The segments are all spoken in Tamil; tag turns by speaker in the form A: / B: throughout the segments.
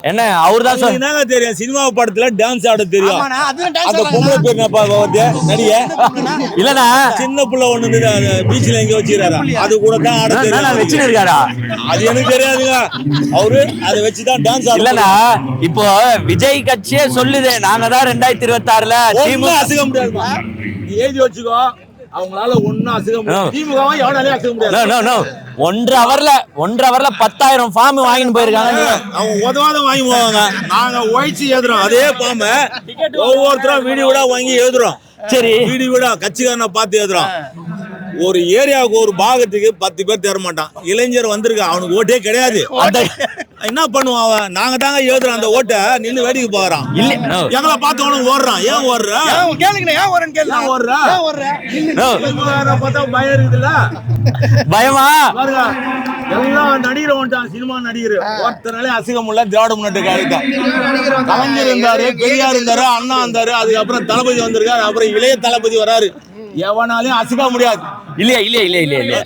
A: என்ன அவர்தான்
B: என்னங்க தெரியும் சினிமா படத்துல டான்ஸ் ஆட தெரியும். அந்த பொம்பளை பேர் என்னப்பா நடிக
A: இல்லனா
B: சின்ன புள்ள ஒண்ணு பீச்ல எங்க வச்சிருக்காரா அது கூட தான் ஆட தெரியும்
A: வச்சிருக்காரா
B: அது எனக்கு தெரியாதுங்க. அவரு அதை வச்சுதான் டான்ஸ் ஆட.
A: இல்லனா இப்போ விஜய் கட்சியே சொல்லுது நாங்க தான் 2026ல
B: திமுக அசைக்க முடியாதுமா ஏஜி வச்சுக்கோ. அவங்களால ஒண்ணும் அசைக்க முடியாது. திமுகவை எவனாலே அசைக்க முடியாது.
A: 1.5 ஹவர்ல 10,000 ஃபார்ம் வாங்கிட்டு போயிருக்காங்க.
B: அவங்க உதவாத வாங்கி போவாங்க. நாங்க உழைச்சி எழுதுறோம் அதே ஃபார்ம் ஒவ்வொருத்தரும் வீடியோட வாங்கி எழுதுறோம்.
A: சரி
B: வீடியோட கட்சிக்காரனை பார்த்து எழுதுறோம். ஒரு ஏரியாவுக்கு ஒரு பாகத்துக்கு 10 பேர் தர மாட்டான். இளைஞர் வந்திருக்கான் அவனுக்கு ஓட்டே கிடையாது. என்ன பண்ணுவான் அவன்? நாங்க தாங்க எழுதுறோம் அந்த ஓட்டை நின்று வேடிக்கை போறான். இல்ல எங்களை பார்த்து அவனுக்கு ஓடுறான். ஏன் ஓடுற பார்த்தா பயம் இருக்குதுல்ல
A: பயமா
B: பாருங்க. எல்லாம் நடிகர் வந்துட்டான். சினிமா நடிகர் ஒருத்தனாலே அசிங்க முடியல. திராவிட முன்னேற்ற கழகம் கலைஞர் இருந்தாரு, பெரியார் இருந்தாரு, அண்ணா இருந்தாரு, அதுக்கப்புறம் தளபதி வந்திருக்காரு, அப்புறம் இளைய தளபதி வராரு. எவனாலையும் அசிக்க முடியாது.
A: இல்ல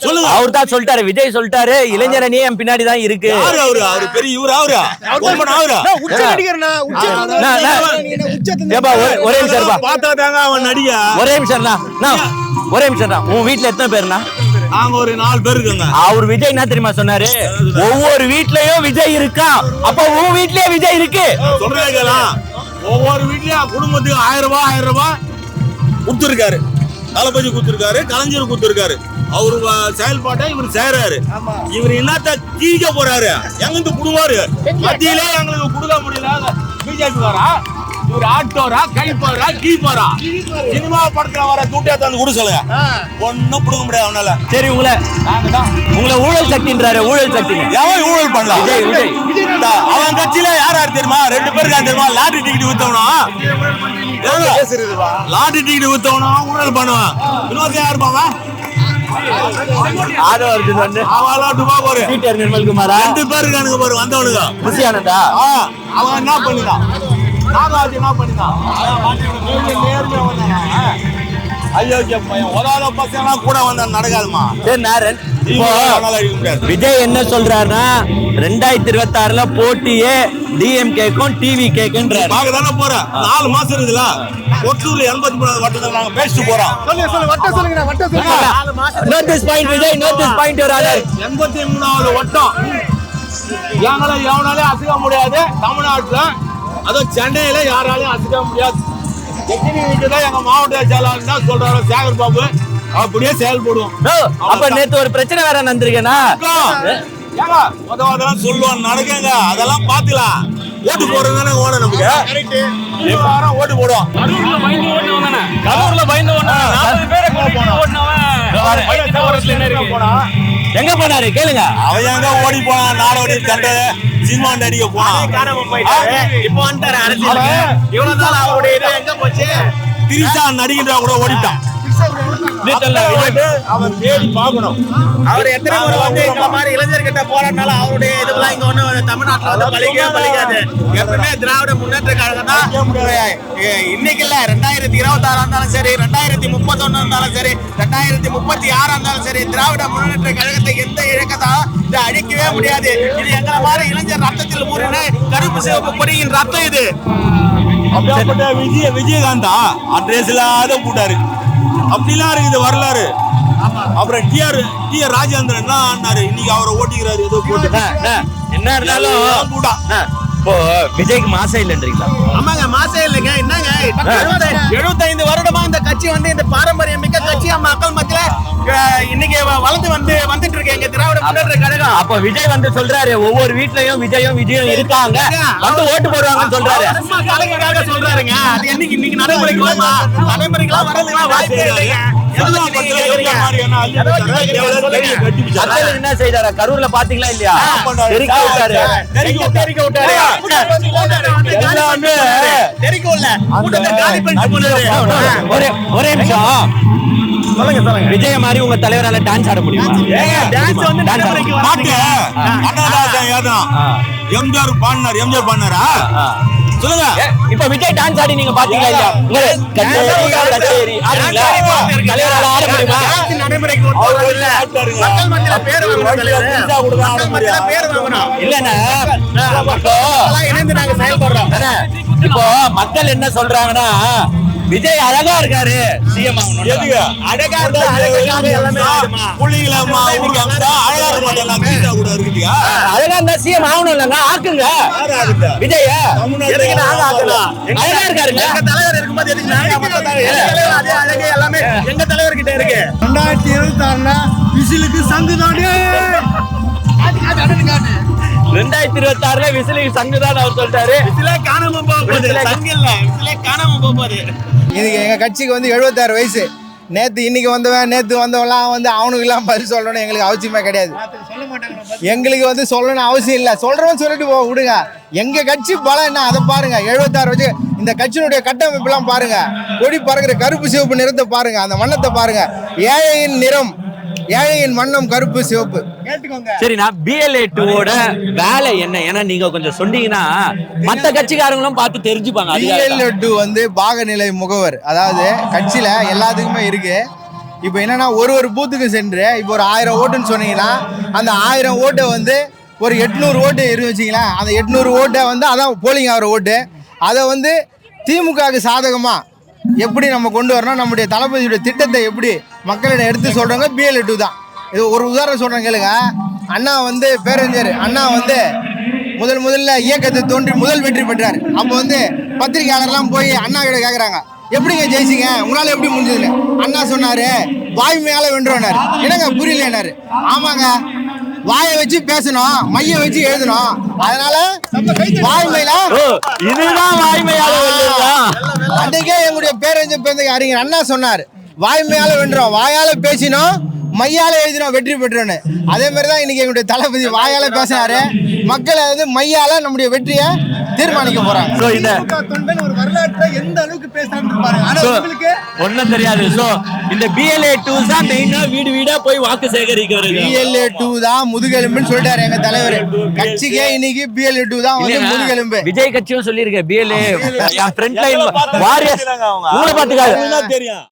A: சொல்லுங்க. அவர் தான் சொல்லிட்டாரு, விஜய் சொல்லிட்டாரு இளைஞர் அணி என் பின்னாடி தான் இருக்கு.
B: அவரு பெரிய இவரு
A: ஒரே நிமிஷம்
B: பார்த்தாதாங்க அவன் நடிக.
A: ஒரே நிமிஷம் உன் வீட்டுல எத்தனை பேருனா?
B: நாங்க ஒரு 4 பேர் இருக்குங்க.
A: அவர் விஜய் என்ன தெரியுமா சொன்னாரு? ஒவ்வொரு வீட்லயும் விஜய் இருக்கா. அப்ப உன் வீட்லயே விஜய் இருக்கு.
B: சொல்றேன். ஒவ்வொரு வீட்லயும் குடும்பத்துக்கு 1000 ரூபாய் கொடுத்துருக்காரு. தளபதி கொடுத்துருக்காரு, கலைஞர் கொடுத்துருக்காரு. அவரு செயல்பாட்டை இவர் செய்யறாரு. இவர் என்னத்த கீழ போறாரு? எங்கிருந்து குடுவாரு? மத்தியிலே எங்களுக்கு கொடுக்க முடியல. பிஜேபி வரா, இவர் ஆட்டோரா, கைப்போரா, கீப்போரா, சினிமா படத்துல வர தூட்டியா தந்து கூட சொல்லுங்க. ஒன்னும் கொடுக்க முடியாது அவனால.
A: சரி உங்களை ஊழல் சக்தின்றாரு. ஊழல் சக்தி
B: எவன் ஊழல் பண்ணலாம்? அவன் கட்சியில யார் தெரியுமா? 2 பேருக்கு தெரியுமா? லாட்டரி டிக்கெட் வித்தவனும் லாட்டரி டிக்கெட் வித்தவனும் ஊழல் பண்ணுவான். இன்னொரு யார் இருப்பான்?
A: நிர்மல்குமாரா
B: 2 பேர் இருக்கானுங்க பாரு வந்தவனுங்க.
A: புசியானந்தா
B: அவன் என்ன பண்ணிதான்? நாகாஜி என்ன பண்ணிதான்? அயோக்கிய பையன் உதாரண பசங்க கூட வந்தா நடக்காதுமா.
A: விஜய் என்ன சொல்றாருன்னா 2026ல போட்டியே டிஎம்கேக்கும் டிவிகேக்குன்றாரு.
B: பாக்கதானே போற 4 மாசம் இருக்குல்ல. ஒட்டூர்ல 83வது வட்டத்துல நாங்க பேசிட்டு போறோம்.
A: Notice point Vijay, notice point ஒரு ஆளு
B: 83வது வட்டம். எங்களை எவனாலே அசைக்க முடியாது தமிழ்நாட்டுல. அதுவும் சென்னையில யாராலையும் அசைக்க முடியாது. எங்க மாவட்ட செயலாளர் தான் சொல்றாரு சேகர் பாபு. அப்படியே செயல்படுவோம்.
A: அப்ப நேத்து ஒரு பிரச்சனை வேற நடந்திருக்கேனா?
B: சொல்லுவான் நடக்குங்க. அதெல்லாம் பாத்துக்கலாம். ஓட்டு போடுறதுதானே ஓட நமக்கு ஓட்டு போடுவோம்.
A: எங்க போனாரு கேளுங்க.
B: அவன் எங்க ஓடி போனான்? நாடோடி சண்டை சினிமா நடிக்க போனான்.
A: இப்போ வந்துட்டாரு அரசியல். இவ்வளவு நாள் அவருடைய இது எங்க போச்சு?
B: திரிசா நடிகன்றா கூட ஓடிட்டான். அவன் தேடி பார்க்கணும்.
C: அவர் எத்தனை முறை வந்து இந்த மாதிரி இளைஞர்கிட்ட போறதுனால அவருடைய இதெல்லாம் இங்க ஒண்ணு தமிழ்நாட்டுல வந்து பலிக்காது. எப்பவுமே திராவிட முன்னேற்ற கழகம் தான். இன்னைக்கு இல்ல 2026 இருந்தாலும் சரி, 2031 இருந்தாலும் சரி, 2036 இருந்தாலும் சரி, திராவிட முன்னேற்ற கழகத்தை எந்த இயக்கத்தாலும் இதை அழிக்கவே முடியாது. இது எங்களை மாதிரி இளைஞர் ரத்தத்தில் ஊறின கருப்பு சிவப்பு கொடியின் ரத்தம் இது.
B: அப்படியாப்பட்ட விஜயகாந்தா அட்ரஸ் இல்லாத போட்டாரு. அப்படிலாம் இருக்குது வரலாறு. அப்புறம் டிஆர் ராஜேந்திரன் என்ன ஆனாரு? இன்னைக்கு அவரை ஓட்டிக்கிறாரு. ஏதோ போட்டு
A: என்ன இருந்தாலும் இப்போ விஜய்க்கு மாசம் இல்லைன்றீங்களா?
C: ஆமாங்க, மாசம் இல்லைங்க. என்னங்க 75 வருடமா இந்த கட்சி வந்து இந்த பாரம்பரியம் மிக்க கட்சி மக்கள் மத்தியில இன்னைக்கு வந்துட்டு இருக்கு எங்க திராவிட முன்னேற்ற கழகம்.
A: அப்ப விஜய் வந்து சொல்றாரு ஒவ்வொரு வீட்லயும் விஜயும் இருக்காங்க, வந்து ஓட்டு போடுவாங்கன்னு சொல்றாரு.
C: கலைஞராக சொல்றாருங்க. அது என்னைக்கு இன்னைக்கு நடைமுறைக்கெல்லாம் வரதுலாம் வாய்ப்பே இல்லைங்க.
A: என்ன செய்தாரு? கரூர்ல பாத்தீங்களா இல்லையா? தெரிக்க விட்டாரு. ஒரே நிமிஷம் சொல்லுங்க. விஜய் மாதிரி உங்க தலைவரால டான்ஸ் ஆட முடியுமா?
B: எம்ஜிஆர் பாடினாரா? சொல்லுங்க.
A: இப்ப விஜய் டான்ஸ் ஆடி நீங்க பாத்தீங்களா இல்லையா? கச்சேரி ஆடுறீங்களா? தலைவரால ஆட முடியுமா?
C: நடைமுறைக்கு கொண்டு வரல. மக்கள் மத்தியில பேர் வாங்கணும் தலைவர். மக்கள் மத்தியில பேர் வாங்கணும்.
A: இல்லண்ணா
C: எல்லாம் இணைந்து நாங்க செயல்படுறோம்.
A: இப்போ மக்கள் என்ன சொல்றாங்கன்னா விஜய் அழகா இருக்காரு சிஎம்
B: எதுக்கு?
C: அழகா இருந்தா அழகாக எல்லாமே ஆகுமா?
B: புள்ளிங்களா ஊருக்கு அமிச்சா அழகா இருக்க மாட்டேன் கீழே கூட இருக்குதியா?
A: அழகா இருந்தா சிஎம் ஆகணும் இல்லங்க ஆக்குங்க விஜய
C: எதுக்கு நாங்க ஆக்கணும்?
A: அழகா இருக்காருங்க
C: எங்க தலைவர் இருக்கும்போது எதுக்கு நாங்க ஆக்கணும்? எங்க தலைவர் அதே அழகு எல்லாமே எங்க தலைவர் கிட்ட இருக்கு.
D: 2026 விசிலுக்கு சங்கு தானே
A: 2026 விசிலுக்கு சங்குதான் அவர் சொல்லிட்டாரு.
C: விசிலே காணாம போகுது. சங்கு இல்ல, விசிலே காணாம போகுது.
D: இதுக்கு எங்க கட்சிக்கு வந்து 76 வயசு. இன்னைக்கு வந்தவன்லாம் வந்து அவனுக்கு எல்லாம் பதில் சொல்லணும் எங்களுக்கு அவசியமே கிடையாது. எங்களுக்கு வந்து சொல்லணும் அவசியம் இல்லை. சொல்றவன் சொல்லிட்டு விடுங்க. எங்க கட்சி பலம் என்ன அதை பாருங்க. 76 வச்சு இந்த கட்சியினுடைய கட்டமைப்பு எல்லாம் பாருங்க. கொடி பறக்கிற கருப்பு சிவப்பு நிறத்தை பாருங்க. அந்த வண்ணத்தை பாருங்க. ஏழையின் நிறம், ஏழையின் வண்ணம் கருப்பு சிவப்பு. கேட்டுக்கோங்க.
A: சரிண்ணா BLA 2 வேலை என்ன? ஏன்னா நீங்க கொஞ்சம் சொன்னீங்கன்னா மத்த கட்சிக்காரங்களும் பார்த்து தெரிஞ்சுப்பாங்க.
D: BLA 2 வந்து பாகநிலை முகவர். அதாவது கட்சியில எல்லாத்துக்குமே இருக்கு. இப்போ என்னன்னா ஒரு பூத்துக்கு சென்று இப்போ ஒரு 1000 ஓட்டுன்னு சொன்னீங்கன்னா அந்த 1000 ஓட்டை வந்து ஒரு 800 ஓட்டு இருந்து வச்சிங்களேன். அந்த 800 ஓட்டை வந்து அதான் போலிங் ஆகிற ஓட்டு. அதை வந்து திமுகவுக்கு சாதகமா எப்படி நம்ம கொண்டு வரணும், நம்முடைய தளபதியுடைய திட்டத்தை எப்படி மக்களிடம் எடுத்து சொல்றவங்க BLA 2 தான். இது ஒரு உதாரணம் சொல்றேன் கேளுங்க. அண்ணா வந்து பேரறிஞர் அண்ணா வந்து முதல்ல இயக்கத்தை தோன்றி முதல் வெற்றி பெற்றார். அப்போ வந்து பத்திரிகையாளர்லாம் போய் அண்ணா கிட்ட கேட்குறாங்க, எப்படிங்க ஜெயிச்சிங்க, உங்களால் எப்படி முடிஞ்சதுன்னு. அண்ணா சொன்னாரு வாய்மையால வென்றோனாரு. என்னங்க புரியலன்னாரு. ஆமாங்க, வாயை வச்சு பேசணும், மைய வச்சு எழுதணும். அதனால வாய்மையில
A: இதுதான் வாய்மையால வெல்லுதான்.
D: அன்றைக்கே எங்களுடைய பேரறிஞர் அறிஞர் அண்ணா சொன்னார், வாய்மையால வென்றோம், வாயால பேசினோம், மையால எழுதினோம், வெற்றி பெற்றோன்னு. அதே மாதிரி தான் இன்னைக்கு எங்களுடைய தளபதி வாயால பேசினாரு. மக்கள் வந்து மையால நம்முடைய வெற்றியை தீர்மானிக்க போறாங்க. ஒரு வரலாற்றை எந்த அளவுக்கு பேசுறாங்க
A: ஒன்னும் தெரியாது. சோ இந்த BLA 2 தான் மெயினா வீடு வீடா போய் வாக்கு சேகரிக்கிறது.
D: BLA 2 தான் முதுகெலும்புன்னு சொல்லிட்டாரு எங்க தலைவர். கட்சிக்கே இன்னைக்கு BLA 2 தான் வந்து முதுகெலும்பு.
A: விஜய் கட்சியும் சொல்லியிருக்க BLA ஃப்ரண்ட் லைன் வாரியர்ஸ். உங்களை பாத்துக்காது
B: தெரியும்.